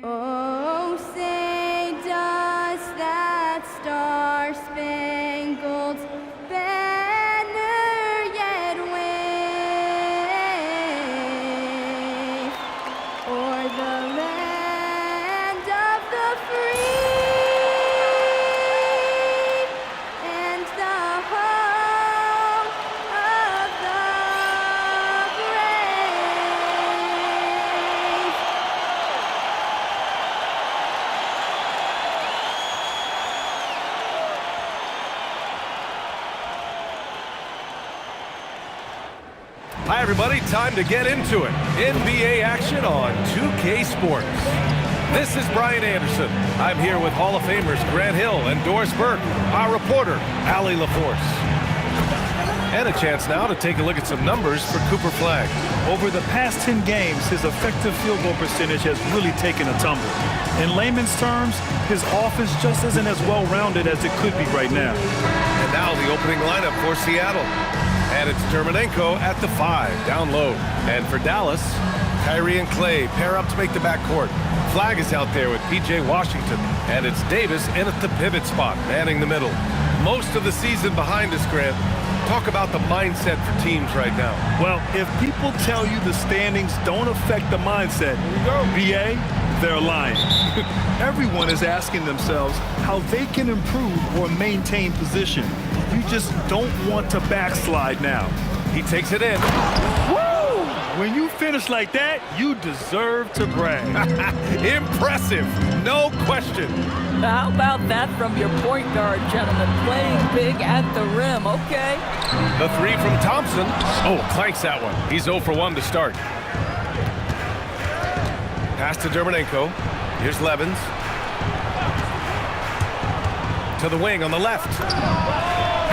Oh, say does that star-spangled banner yet wave o'er the land of the free and the home of the brave? Hi, everybody. Time to get into it. NBA action on 2K Sports. This is Brian Anderson. I'm here with Hall of Famers Grant Hill and Doris Burke, our reporter, Allie LaForce. And a chance now to take a look at some numbers for Cooper Flagg. Over the past 10 games, his effective field goal percentage has really taken a tumble. In layman's terms, his offense just isn't as well-rounded as it could be right now. And now the opening lineup for Seattle. And it's Dermonenko at the 5, down low. And for Dallas, Kyrie and Klay pair up to make the backcourt. Flagg is out there with P.J. Washington. And it's Davis in at the pivot spot, manning the middle. Most of the season behind us, Grant. Talk about the mindset for teams right now. Well, if people tell you the standings don't affect the mindset, BA, they're lying. Everyone is asking themselves how they can improve or maintain position. You just don't want to backslide now. He takes it in. Woo! When you finish like that, you deserve to brag. Impressive, no question. How about that from your point guard, gentlemen? Playing big at the rim, okay. The 3 from Thompson. Oh, clanks that one. He's 0 for 1 to start. Pass to Dermonenko. Here's Levins. To the wing on the left.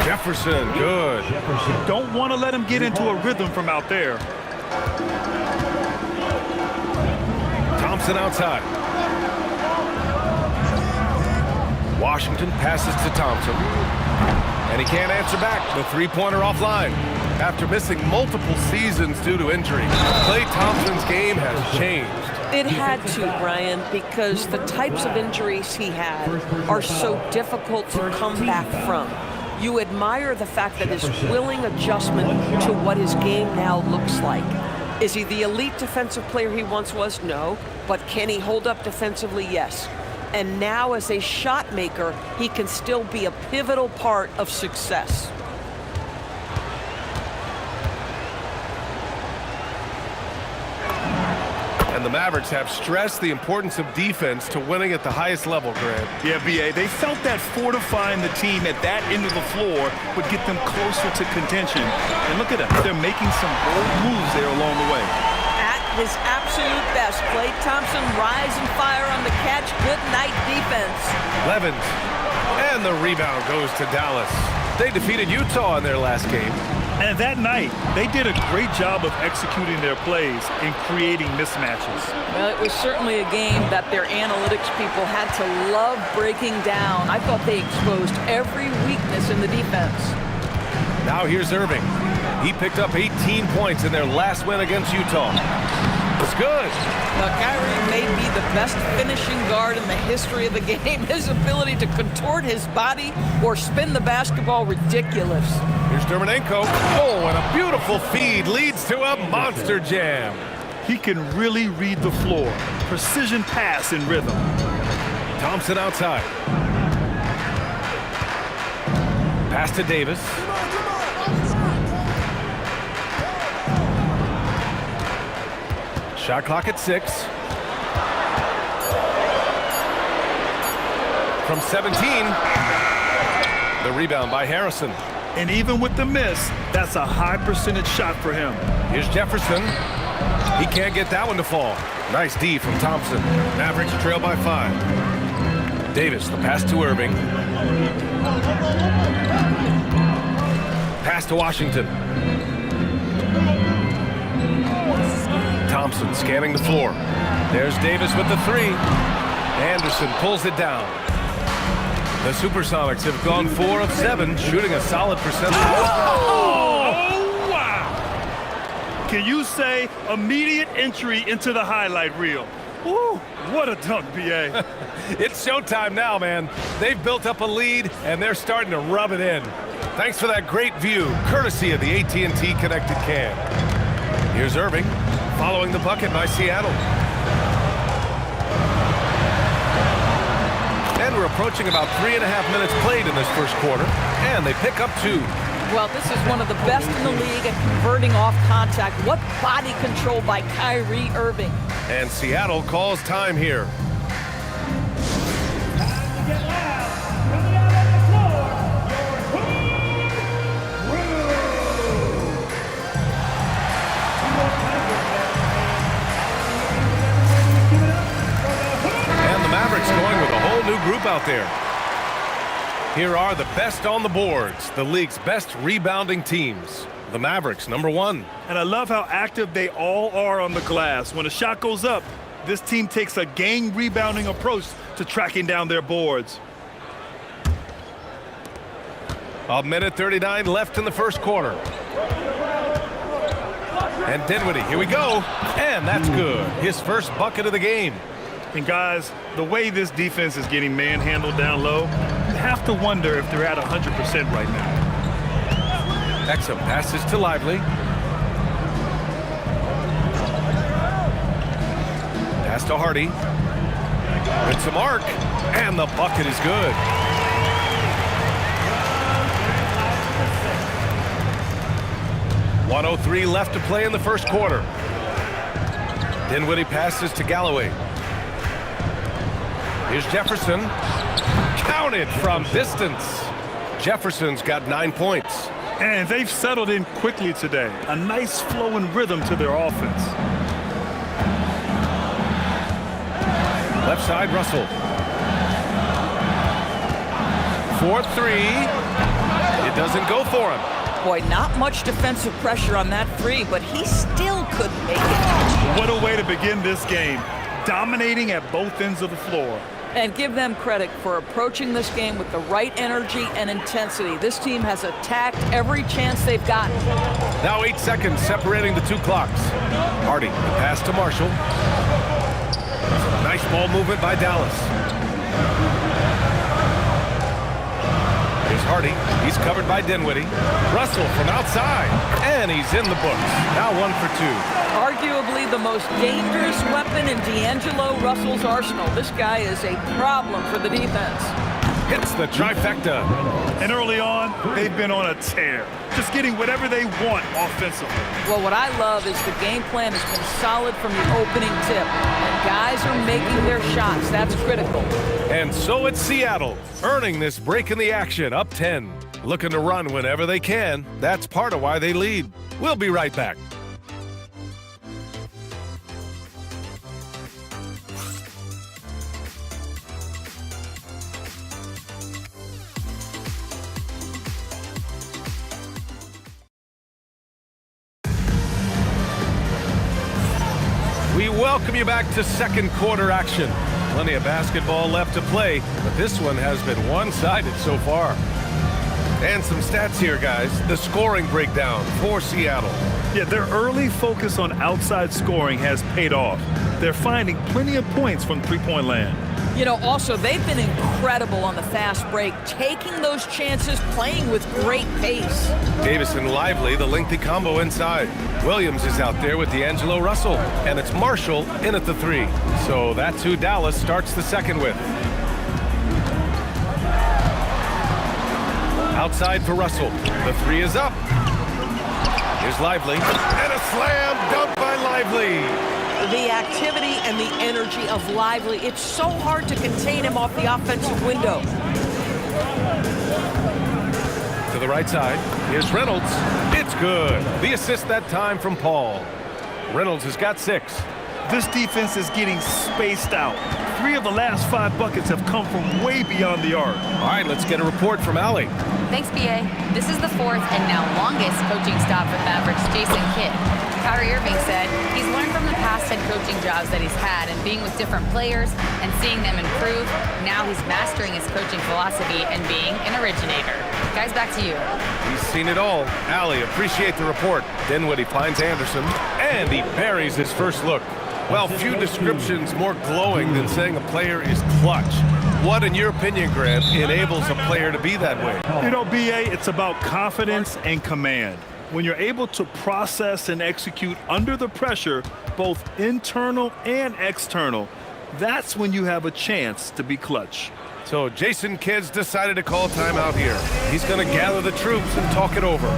Jefferson, good. Don't want to let him get into a rhythm from out there. Thompson outside. Washington passes to Thompson. And he can't answer back. The three-pointer offline. After missing multiple seasons due to injury, Klay Thompson's game has changed. It had to, Brian, because the types of injuries he had are so difficult to come back from. You admire the fact that his willing adjustment to what his game now looks like. Is he the elite defensive player he once was? No. But can he hold up defensively? Yes. And now as a shot maker, he can still be a pivotal part of success. And the Mavericks have stressed the importance of defense to winning at the highest level, Grant. Yeah, B.A., they felt that fortifying the team at that end of the floor would get them closer to contention. And look at them. They're making some bold moves there along the way. At his absolute best, Klay Thompson rise and fire on the catch. Good night defense. Levins. And the rebound goes to Dallas. They defeated Utah in their last game. And that night, they did a great job of executing their plays and creating mismatches. Well, it was certainly a game that their analytics people had to love breaking down. I thought they exposed every weakness in the defense. Now here's Irving. He picked up 18 points in their last win against Utah. It's good. Now, Kyrie may be the best finishing guard in the history of the game. His ability to contort his body or spin the basketball, ridiculous. Here's Dermonenko. Oh, and a beautiful feed leads to a monster jam. He can really read the floor. Precision pass in rhythm. Thompson outside. Pass to Davis. Shot clock at 6. From 17. The rebound by Harrison. And even with the miss, that's a high percentage shot for him. Here's Jefferson. He can't get that one to fall. Nice D from Thompson. Mavericks trail by 5. Davis, the pass to Irving. Pass to Washington. Thompson scanning the floor. There's Davis with the 3. Anderson pulls it down. The Supersonics have gone 4 of 7, shooting a solid percentage. Oh, wow! Can you say immediate entry into the highlight reel? Woo, what a dunk, B.A. It's showtime now, man. They've built up a lead, and they're starting to rub it in. Thanks for that great view, courtesy of the AT&T Connected Cam. Here's Irving, following the bucket by Seattle. And we're approaching about 3.5 minutes played in this first quarter, and they pick up 2. Well, this is one of the best in the league at converting off contact. What body control by Kyrie Irving. And Seattle calls time here. And the Mavericks going with a whole new group out there. Here are the best on the boards, the league's best rebounding teams. The Mavericks, number 1. And I love how active they all are on the glass. When a shot goes up, this team takes a gang rebounding approach to tracking down their boards. A minute 39 left in the first quarter. And Dinwiddie, here we go. And that's good. His first bucket of the game. And guys, the way this defense is getting manhandled down low, you have to wonder if they're at 100% right now. Exum passes to Lively. Pass to Hardy. It's a mark, and the bucket is good. .103 left to play in the first quarter. Dinwiddie passes to Galloway. Here's Jefferson. Counted from distance. Jefferson's got 9 points. And they've settled in quickly today. A nice flow and rhythm to their offense. Left side, Russell. 4-3. It doesn't go for him. Boy, not much defensive pressure on that 3, but he still couldn't make it. What a way to begin this game. Dominating at both ends of the floor. And give them credit for approaching this game with the right energy and intensity. This team has attacked every chance they've gotten. Now 8 seconds separating the 2 clocks. Hardy, the pass to Marshall. Nice ball movement by Dallas. Here's Hardy. He's covered by Dinwiddie. Russell from outside. And he's in the books. Now 1 for 2. Arguably the most dangerous weapon in D'Angelo Russell's arsenal. This guy is a problem for the defense. Hits the trifecta. And early on, they've been on a tear. Just getting whatever they want offensively. Well, what I love is the game plan has been solid from the opening tip. And guys are making their shots. That's critical. And so it's Seattle, earning this break in the action, up 10. Looking to run whenever they can. That's part of why they lead. We'll be right back. We welcome you back to second quarter action. Plenty of basketball left to play, but this one has been one-sided so far. And some stats here, guys. The scoring breakdown for Seattle. Yeah, their early focus on outside scoring has paid off. They're finding plenty of points from three-point land. You know, also, they've been incredible on the fast break, taking those chances, playing with great pace. Davis and Lively, the lengthy combo inside. Williams is out there with D'Angelo Russell, and it's Marshall in at the 3. So that's who Dallas starts the second with. Outside for Russell. The 3 is up. Here's Lively, and a slam dunk by Lively. The activity and the energy of Lively, it's so hard to contain him off the offensive window. To the right side, here's Reynolds. It's good. The assist that time from Paul. Reynolds has got 6. This defense is getting spaced out. 3 of the last 5 buckets have come from way beyond the arc. All right, let's get a report from Allie. Thanks, BA. This is the 4th and now longest coaching stop for Mavericks Jason Kidd. Kyrie Irving said he's learned from the past head coaching jobs that he's had and being with different players and seeing them improve. Now he's mastering his coaching philosophy and being an originator. Guys, back to you. He's seen it all. Allie, appreciate the report. Dinwiddie finds Anderson, and he buries his first look. Well, few descriptions more glowing than saying a player is clutch. What, in your opinion, Grant, enables a player to be that way? You know, BA, it's about confidence and command. When you're able to process and execute under the pressure, both internal and external, that's when you have a chance to be clutch. So Jason Kidd's decided to call timeout here. He's going to gather the troops and talk it over.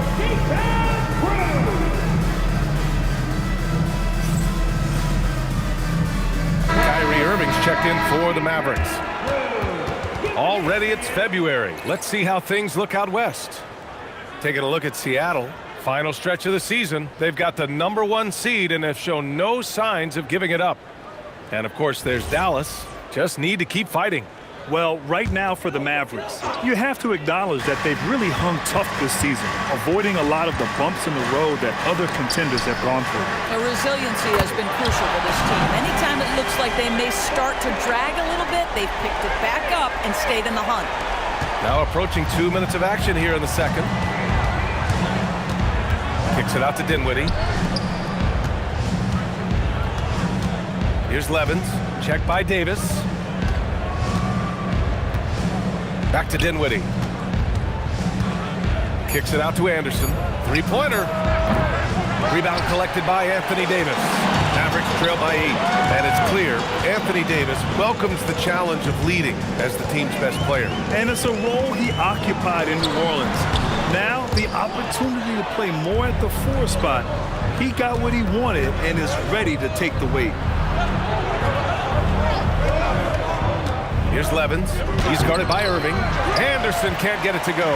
Kyrie Irving's checked in for the Mavericks. Already it's February. Let's see how things look out west. Taking a look at Seattle. Final stretch of the season. They've got the #1 seed and have shown no signs of giving it up. And of course, there's Dallas. Just need to keep fighting. Well, right now for the Mavericks, you have to acknowledge that they've really hung tough this season, avoiding a lot of the bumps in the road that other contenders have gone through. The resiliency has been crucial for this team. Anytime it looks like they may start to drag a little bit, they've picked it back up and stayed in the hunt. Now approaching 2 minutes of action here in the second. Kicks it out to Dinwiddie. Here's Levins. Check by Davis. Back to Dinwiddie. Kicks it out to Anderson. Three-pointer. Rebound collected by Anthony Davis. Mavericks trail by 8. And it's clear Anthony Davis welcomes the challenge of leading as the team's best player. And it's a role he occupied in New Orleans. Now, the opportunity to play more at the 4 spot. He got what he wanted and is ready to take the weight. Here's Levins. He's guarded by Irving. Anderson can't get it to go.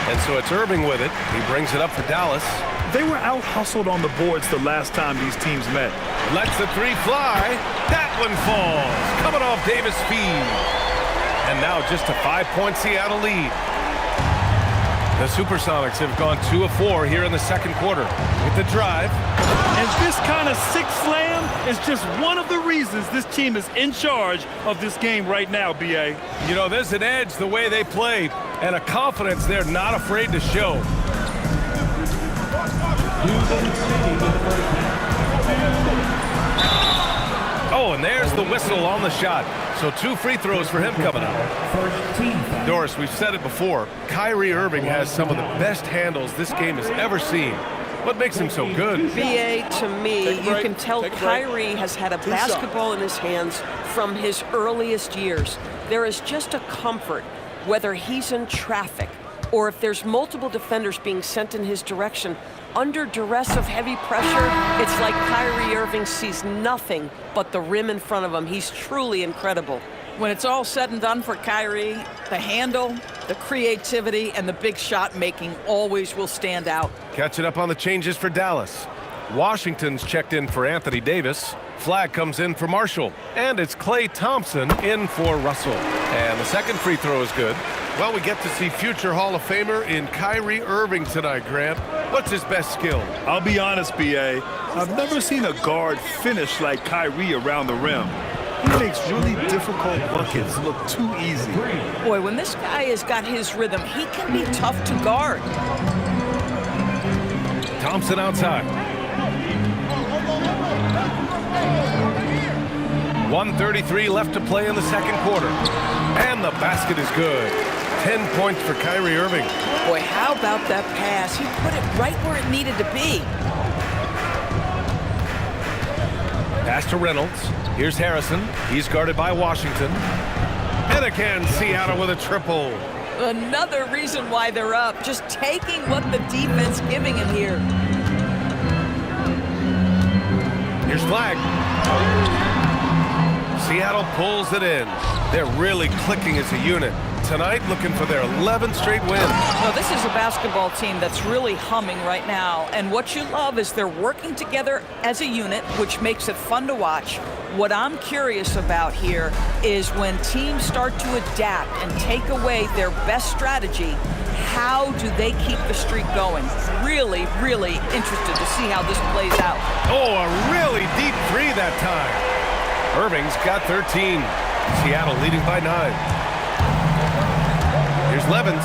And so it's Irving with it. He brings it up for Dallas. They were out-hustled on the boards the last time these teams met. Lets the three fly. That one falls. Coming off Davis' feed. And now just a 5-point Seattle lead. The Supersonics have gone 2 of 4 here in the second quarter. With the drive. And this kind of sick slam is just one of the reasons this team is in charge of this game right now, BA. You know, there's an edge the way they play and a confidence they're not afraid to show. Oh, and there's the whistle on the shot. So 2 free throws for him coming up. Doris, we've said it before. Kyrie Irving has some of the best handles this game has ever seen. What makes him so good? BA, to me, you can tell Kyrie has had a basketball in his hands from his earliest years. There is just a comfort, whether he's in traffic or if there's multiple defenders being sent in his direction. Under duress of heavy pressure, it's like Kyrie Irving sees nothing but the rim in front of him. He's truly incredible. When it's all said and done for Kyrie, the handle, the creativity, and the big shot making always will stand out. Catching up on the changes for Dallas. Washington's checked in for Anthony Davis. Flagg comes in for Marshall. And it's Klay Thompson in for Russell. And the second free throw is good. Well, we get to see future Hall of Famer in Kyrie Irving tonight, Grant. What's his best skill? I'll be honest, BA. I've never seen a guard finish like Kyrie around the rim. He makes really difficult buckets look too easy. Boy, when this guy has got his rhythm, he can be tough to guard. Thompson outside. 1:33 left to play in the second quarter. And the basket is good. 10 points for Kyrie Irving. Boy, how about that pass? He put it right where it needed to be. Pass to Reynolds. Here's Harrison. He's guarded by Washington. And again, Seattle with a triple. Another reason why they're up. Just taking what the defense giving him here. Here's Flagg. Seattle pulls it in. They're really clicking as a unit. Tonight, looking for their 11th straight win. Well, this is a basketball team that's really humming right now. And what you love is they're working together as a unit, which makes it fun to watch. What I'm curious about here is when teams start to adapt and take away their best strategy, how do they keep the streak going? Really, really interested to see how this plays out. Oh, a really deep three that time. Irving's got 13. Seattle leading by 9. Here's Levins.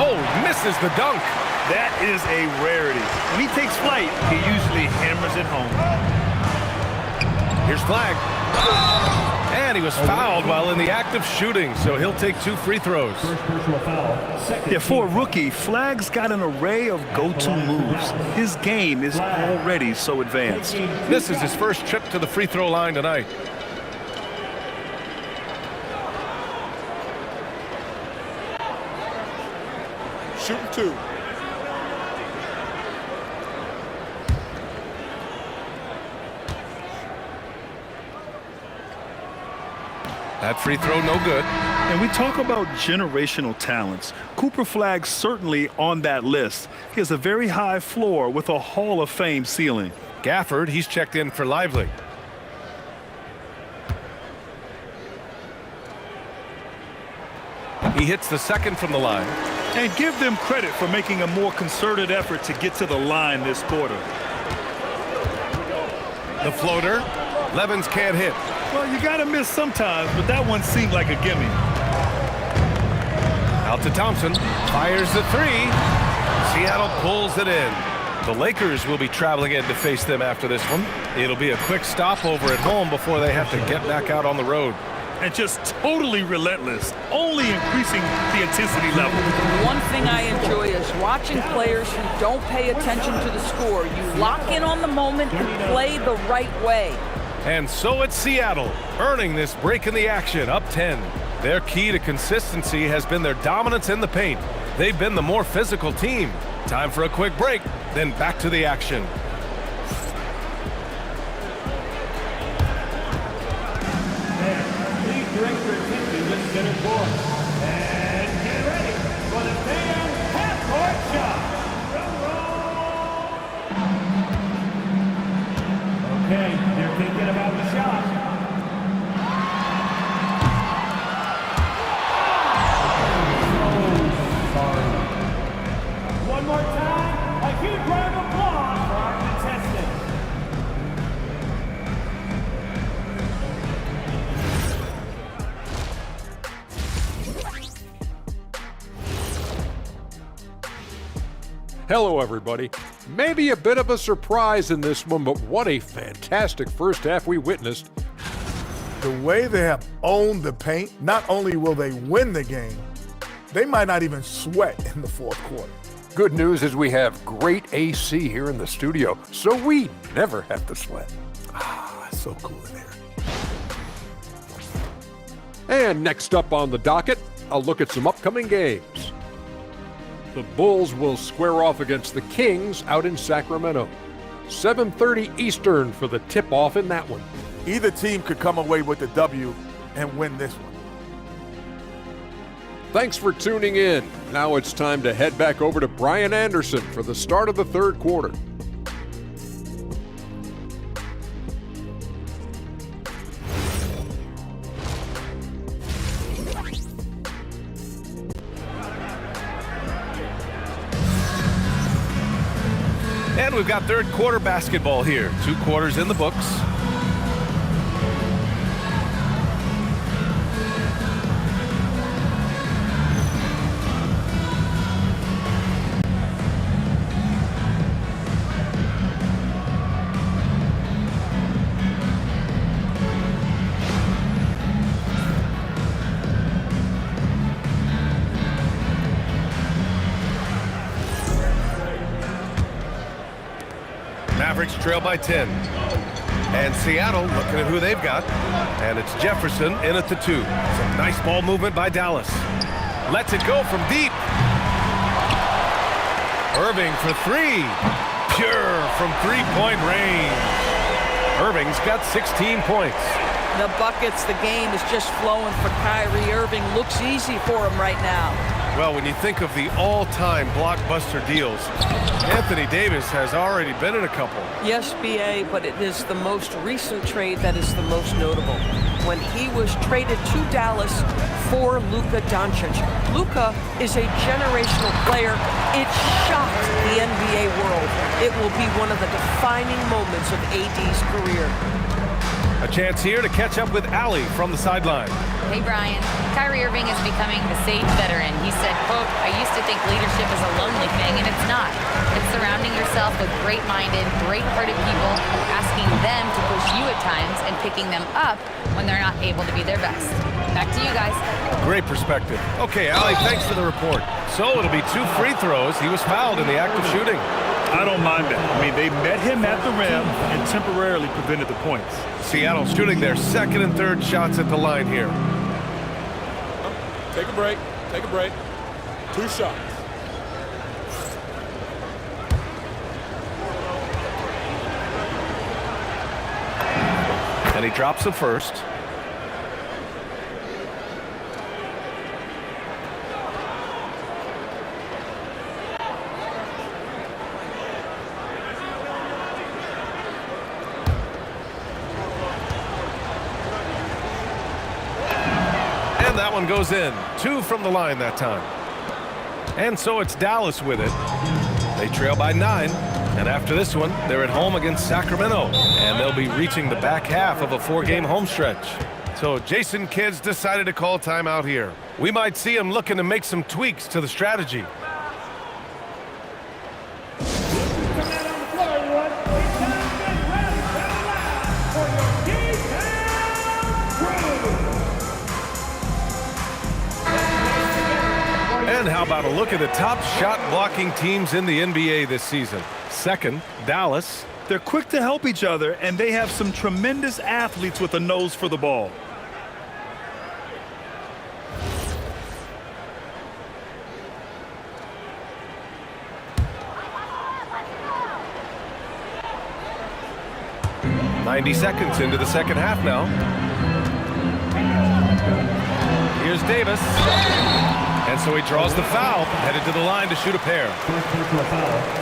Oh, misses the dunk. That is a rarity. When he takes flight, he usually hammers it home. Here's Flagg. And he was fouled while in the act of shooting, so he'll take 2 free throws. Yeah, for a rookie, Flagg's got an array of go-to moves. His game is already so advanced. This is his first trip to the free throw line tonight. Shooting 2. That free throw no good. And we talk about generational talents. Cooper Flagg certainly on that list. He has a very high floor with a Hall of Fame ceiling. Gafford, he's checked in for Lively. He hits the second from the line. And give them credit for making a more concerted effort to get to the line this quarter. The floater. Levins can't hit. Well, you got to miss sometimes, but that one seemed like a gimme. Out to Thompson. Fires the 3. Seattle pulls it in. The Lakers will be traveling in to face them after this one. It'll be a quick stopover at home before they have to get back out on the road. And just totally relentless, only increasing the intensity level. One thing I enjoy is watching players who don't pay attention to the score. You lock in on the moment and play the right way. And so it's Seattle, earning this break in the action, up 10. Their key to consistency has been their dominance in the paint. They've been the more physical team. Time for a quick break, then back to the action. Hello, everybody. Maybe a bit of a surprise in this one, but what a fantastic first half we witnessed. The way they have owned the paint, not only will they win the game, they might not even sweat in the fourth quarter. Good news is we have great AC here in the studio, so we never have to sweat. It's so cool in here. And next up on the docket, a look at some upcoming games. The Bulls will square off against the Kings out in Sacramento. 7:30 Eastern for the tip-off in that one. Either team could come away with the W and win this one. Thanks for tuning in. Now it's time to head back over to Brian Anderson for the start of the third quarter. And we've got third quarter basketball here. 2 quarters in the books. Mavericks trail by 10. And Seattle looking at who they've got. And it's Jefferson in at the 2. Some nice ball movement by Dallas. Lets it go from deep. Irving for 3. Pure from three-point range. Irving's got 16 points. The buckets, the game is just flowing for Kyrie. Irving looks easy for him right now. Well, when you think of the all-time blockbuster deals, Anthony Davis has already been in a couple. Yes, B.A., but it is the most recent trade that is the most notable. When he was traded to Dallas for Luka Doncic. Luka is a generational player. It shocked the NBA world. It will be one of the defining moments of AD's career. A chance here to catch up with Allie from the sideline. Hey, Brian. Kyrie Irving is becoming the sage veteran. He said, quote, "I used to think leadership is a lonely thing, and it's not. It's surrounding yourself with great-minded, great-hearted people, asking them to push you at times and picking them up when they're not able to be their best." Back to you guys. Great perspective. Okay, Allie, thanks for the report. So it'll be 2 free throws. He was fouled in the act of shooting. I don't mind that. I mean, they met him at the rim and temporarily prevented the points. Seattle shooting their second and third shots at the line here. Take a break. Take a break. 2 shots. And he drops the first. And that one goes in. 2 from the line that time. And so it's Dallas with it. They trail by 9. And after this one, they're at home against Sacramento. And they'll be reaching the back half of a 4-game home stretch. So Jason Kidd's decided to call timeout here. We might see him looking to make some tweaks to the strategy. And how about a look at the top shot blocking teams in the NBA this season? Second, Dallas. They're quick to help each other, and they have some tremendous athletes with a nose for the ball. "90 seconds into the second half now. Here's Davis. And so he draws the foul, headed to the line to shoot a pair.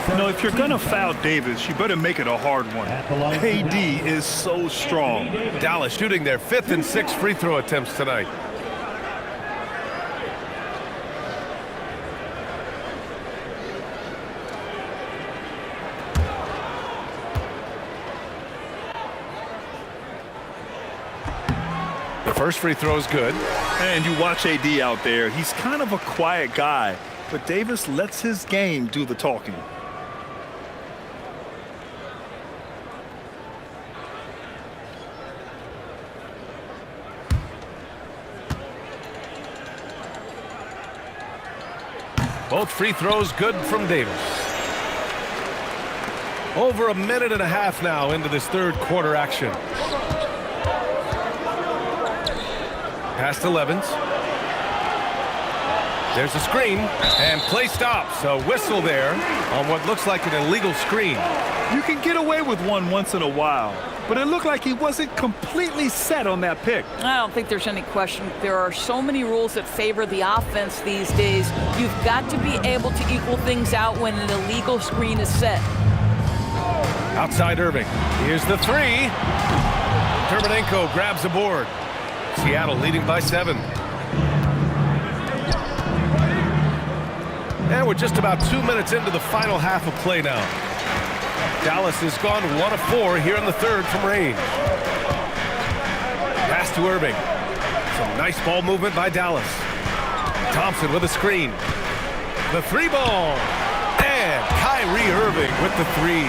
You know, if you're going to foul Davis, you better make it a hard one. AD is so strong. Dallas shooting their 5th and 6th free throw attempts tonight. The first free throw is good. And you watch AD out there. He's kind of a quiet guy, but Davis lets his game do the talking. Both free throws good from Davis. Over a minute and a half now into this third quarter action. Pass to Levins. There's a screen, and play stops. A whistle there on what looks like an illegal screen. You can get away with one once in a while, but it looked like he wasn't completely set on that pick. I don't think there's any question. There are so many rules that favor the offense these days. You've got to be able to equal things out when an illegal screen is set. Outside Irving. Here's the 3. Terminenko grabs the board. Seattle leading by 7. And we're just about 2 minutes into the final half of play now. Dallas has gone 1 of 4 here in the third from range. Pass to Irving. Some nice ball movement by Dallas. Thompson with a screen. The 3 ball. And Kyrie Irving with the 3.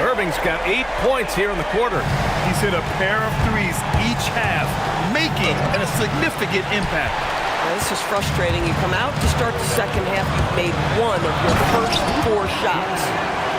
Irving's got 8 points here in the quarter. He's hit a pair of threes each half, making a significant impact. Well, this is frustrating. You come out to start the second half, you've made 1 of your first 4 shots.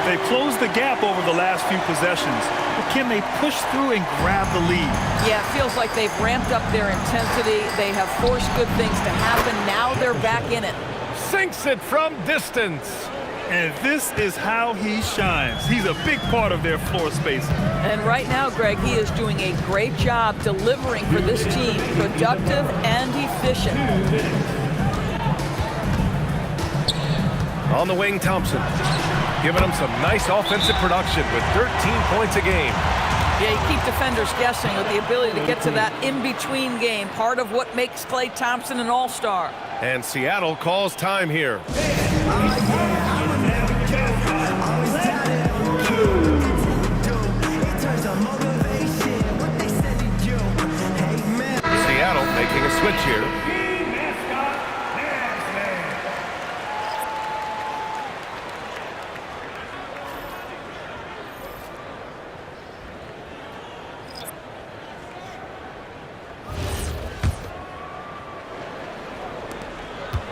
They've closed the gap over the last few possessions, but can they push through and grab the lead? Yeah, it feels like they've ramped up their intensity. They have forced good things to happen. Now they're back in it. Sinks it from distance. And this is how he shines. He's a big part of their floor space. And right now, Greg, he is doing a great job delivering for this team, productive and efficient. On the wing, Thompson, giving them some nice offensive production with 13 points a game. Yeah, you keep defenders guessing with the ability to get to that in-between game, part of what makes Klay Thompson an all-star. And Seattle calls time here. making a switch here.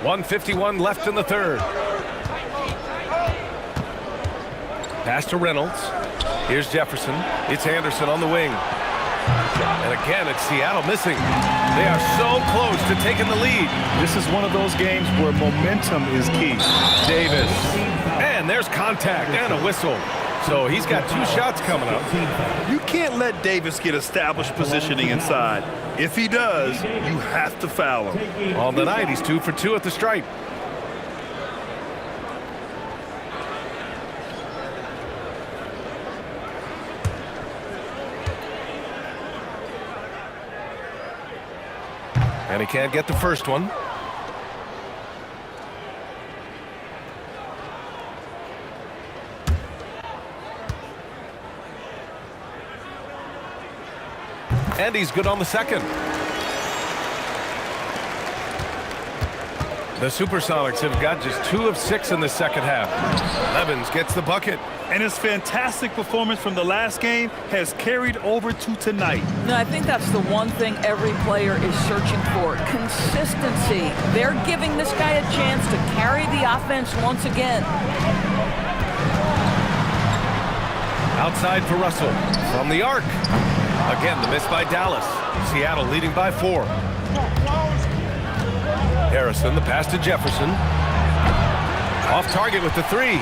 .151 left in the third. Pass to Reynolds. Here's Jefferson. It's Anderson on the wing. And again, it's Seattle missing. They are so close to taking the lead. This is one of those games where momentum is key. Davis. And there's contact and a whistle. So he's got 2 shots coming up. You can't let Davis get established positioning inside. If he does, you have to foul him. On the night, he's 2 for 2 at the stripe. And he can't get the first one. And he's good on the second. The Supersonics have got just 2 of 6 in the second half. Levins gets the bucket. And his fantastic performance from the last game has carried over to tonight. No, I think that's the one thing every player is searching for. Consistency. They're giving this guy a chance to carry the offense once again. Outside for Russell. From the arc. Again, the miss by Dallas. Seattle leading by 4. Harrison, the pass to Jefferson. Off target with the 3.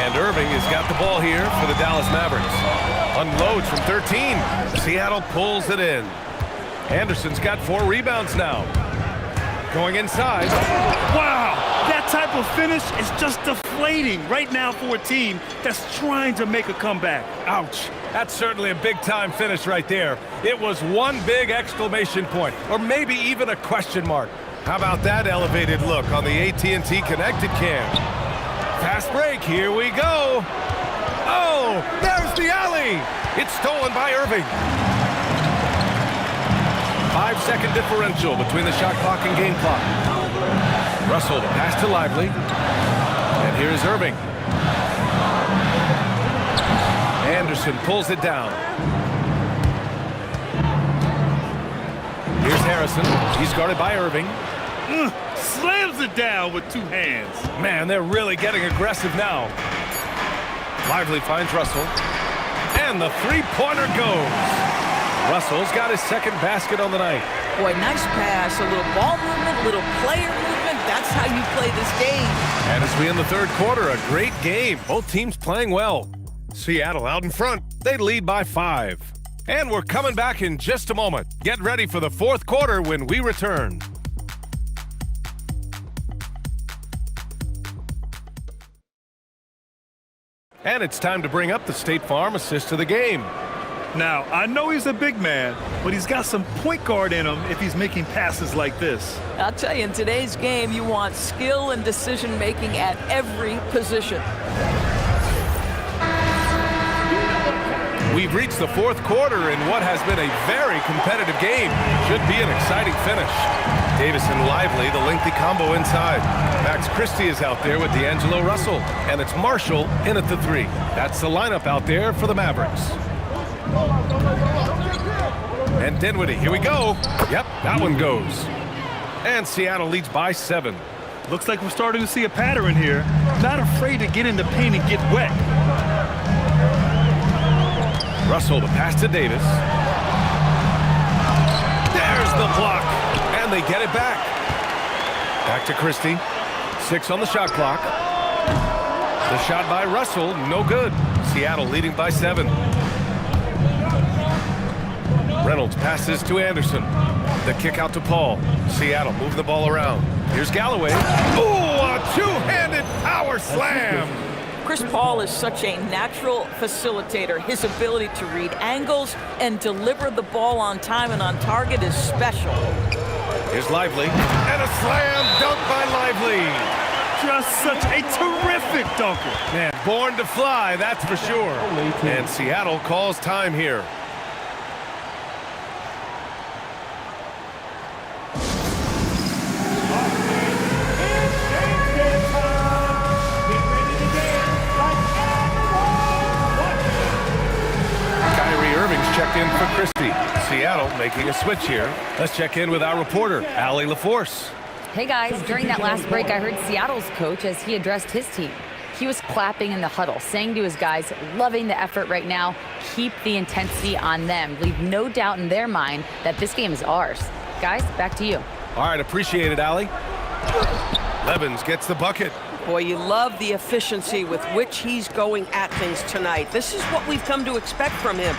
And Irving has got the ball here for the Dallas Mavericks. Unloads from 13. Seattle pulls it in. Anderson's got 4 rebounds now. Going inside. Wow! That type of finish is just deflating right now for a team that's trying to make a comeback. Ouch. That's certainly a big-time finish right there. It was one big exclamation point, or maybe even a question mark. How about that elevated look on the AT&T Connected Cam? Fast break, here we go. Oh, there's the alley. It's stolen by Irving. 5-second differential between the shot clock and game clock. Russell, the pass to Lively. And here's Irving. Anderson pulls it down. Here's Harrison. He's guarded by Irving. Slams it down with 2 hands. Man, they're really getting aggressive now. Lively finds Russell. And the 3-pointer goes. Russell's got his second basket on the night. Boy, nice pass. A little ball movement, a little player movement. That's how you play this game. And as we end the third quarter, a great game. Both teams playing well. Seattle out in front. They lead by 5. And we're coming back in just a moment. Get ready for the fourth quarter when we return. And it's time to bring up the State Farm assist of the game. Now, I know he's a big man, but he's got some point guard in him if he's making passes like this. I'll tell you, in today's game, you want skill and decision-making at every position. We've reached the fourth quarter in what has been a very competitive game. Should be an exciting finish. Davis and Lively, the lengthy combo inside. Max Christie is out there with D'Angelo Russell. And it's Marshall in at the 3. That's the lineup out there for the Mavericks. And Dinwiddie, here we go. Yep, that one goes. And Seattle leads by 7. Looks like we're starting to see a pattern here. Not afraid to get in the paint and get wet. Russell, the pass to Davis. There's the block. And they get it back. Back to Christie. 6 on the shot clock. The shot by Russell, no good. Seattle leading by 7. Reynolds passes to Anderson. The kick out to Paul. Seattle move the ball around. Here's Galloway. Ooh, a two-handed power slam. Chris Paul is such a natural facilitator. His ability to read angles and deliver the ball on time and on target is special. Here's Lively. And a slam dunk by Lively. Just such a terrific dunker. Man, born to fly, that's for sure. And Seattle calls time here. making a switch here. Let's check in with our reporter, Allie LaForce. Hey guys, during that last break, I heard Seattle's coach as he addressed his team. He was clapping in the huddle, saying to his guys, loving the effort right now, keep the intensity on them. Leave no doubt in their mind that this game is ours. Guys, back to you. All right, appreciate it, Allie. Levins gets the bucket. Boy, you love the efficiency with which he's going at things tonight. This is what we've come to expect from him.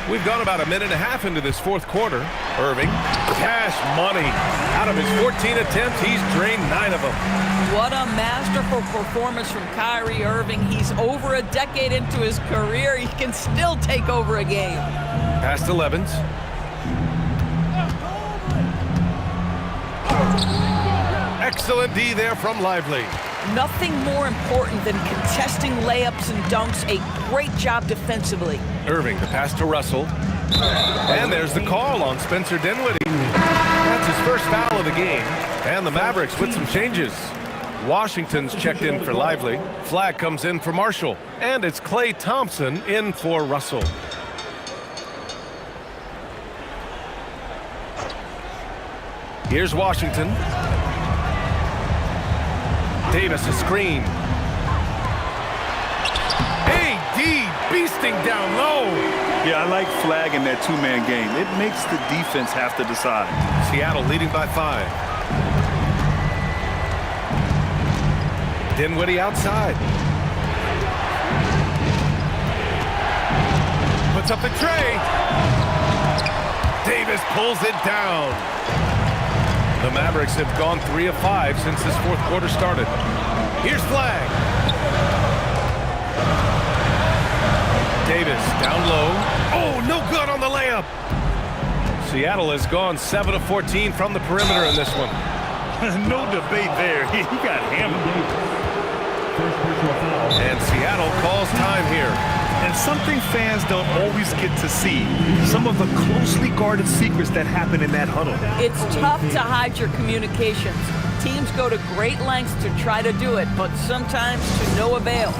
We've gone about a minute and a half into this fourth quarter. Irving, cash money. Out of his 14 attempts, he's drained 9 of them. What a masterful performance from Kyrie Irving. He's over a decade into his career. He can still take over a game. Pass to Levins. Excellent D there from Lively. Nothing more important than contesting layups and dunks. A great job defensively. Irving, the pass to Russell. And there's the call on Spencer Dinwiddie. That's his first foul of the game. And the Mavericks with some changes. Washington's checked in for Lively. Flagg comes in for Marshall. And it's Klay Thompson in for Russell. Here's Washington. Davis a screen. AD beasting down low. Yeah, I like Flagg in that two-man game. It makes the defense have to decide. Seattle leading by 5. Dinwiddie outside. Puts up the tray. Davis pulls it down. The Mavericks have gone 3 of 5 since this fourth quarter started. Here's Flagg. Davis down low. Oh, no good on the layup. Seattle has gone 7 of 14 from the perimeter in this one. No debate there. He got hammered. And Seattle calls time here. And something fans don't always get to see, some of the closely guarded secrets that happen in that huddle. It's tough to hide your communications. Teams go to great lengths to try to do it, but sometimes to no avail.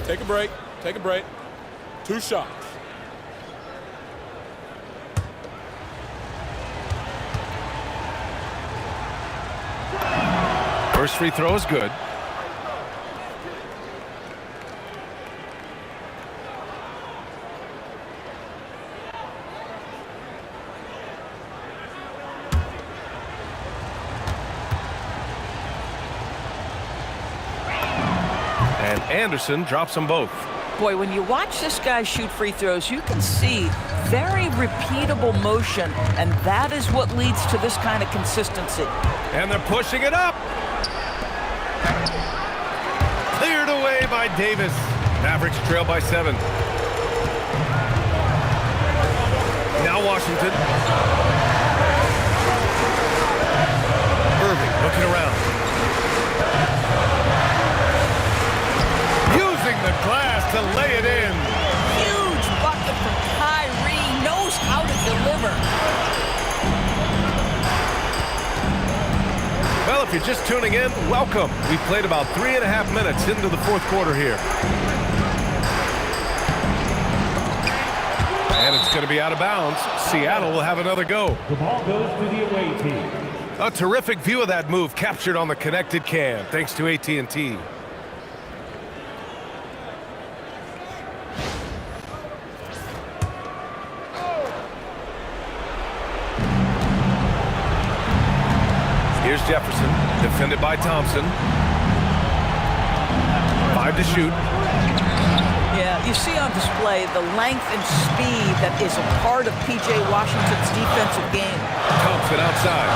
Take a break. Take a break. 2 shots. First free throw is good. And Anderson drops them both. Boy, when you watch this guy shoot free throws, you can see very repeatable motion, and that is what leads to this kind of consistency. And they're pushing it up. Cleared away by Davis. Mavericks trail by 7. Now Washington. Irving looking around. Using the glass to lay it in. Huge bucket from Kyrie. Knows how to deliver. Well, if you're just tuning in, welcome. We've played about 3.5 minutes into the fourth quarter here. And it's going to be out of bounds. Seattle will have another go. The ball goes to the away team. A terrific view of that move captured on the connected cam, thanks to AT&T. Here's Jefferson, defended by Thompson. 5 to shoot. Yeah, you see on display the length and speed that is a part of P.J. Washington's defensive game. Thompson outside.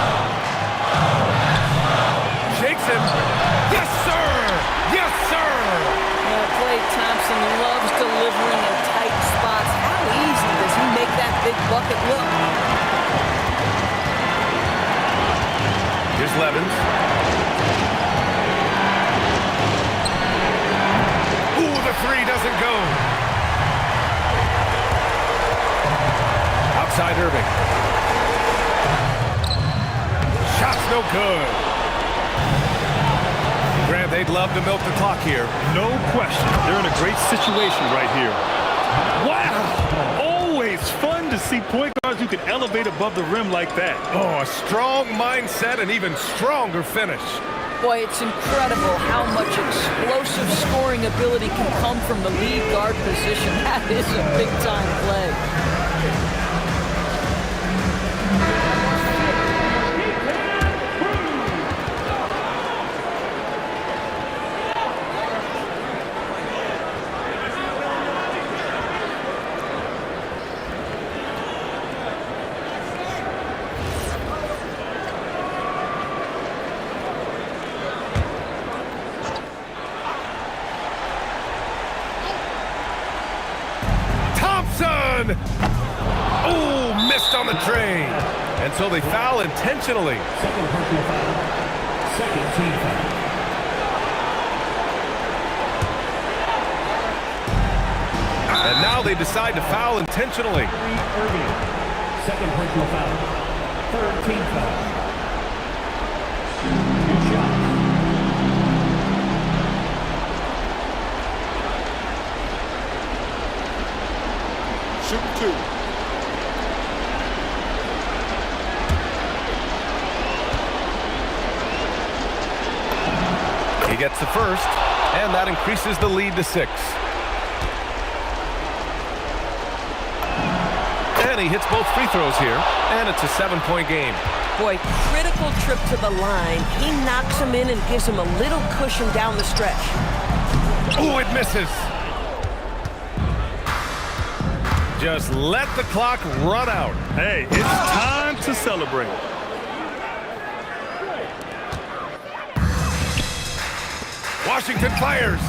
Shakes him. Yes, sir! Yes, sir! Klay Klay Thompson loves delivering in tight spots. How easy does he make that big bucket look? Here's Levins. Ooh, the three doesn't go. Outside Irving. Shot's no good. Grant, they'd love to milk the clock here. No question. They're in a great situation right here. Wow! Always fun to see point guards who can elevate above the rim like that. Oh, a strong mindset and even stronger finish. Boy, it's incredible how much explosive scoring ability can come from the lead guard position. That is a big-time play. Thompson! Oh, missed on the train. And so they foul intentionally. Second personal foul. Second team foul. And now they decide to foul intentionally. Irving. Second personal foul. Third team foul. Good shot. Shooting two. He gets the first, and that increases the lead to 6. And he hits both free throws here, and it's a 7-point game. Boy, critical trip to the line. He knocks him in and gives him a little cushion down the stretch. Oh, it misses. Just let the clock run out. Hey, it's time to celebrate. Washington fires.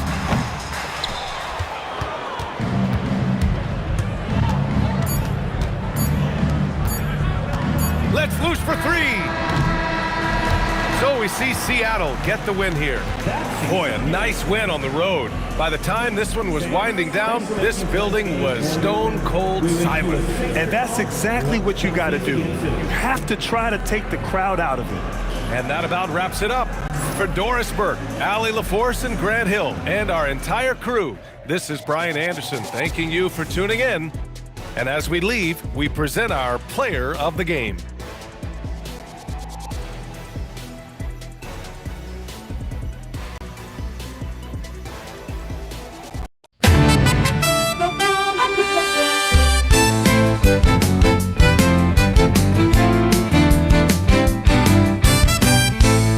Let's loose for 3. So we see Seattle get the win here. Boy, a nice win on the road. By the time this one was winding down, this building was stone cold silent. And that's exactly what you got to do. You have to try to take the crowd out of it. And that about wraps it up. For Doris Burke, Allie LaForce, and Grant Hill, and our entire crew, this is Brian Anderson thanking you for tuning in. And as we leave, we present our player of the game.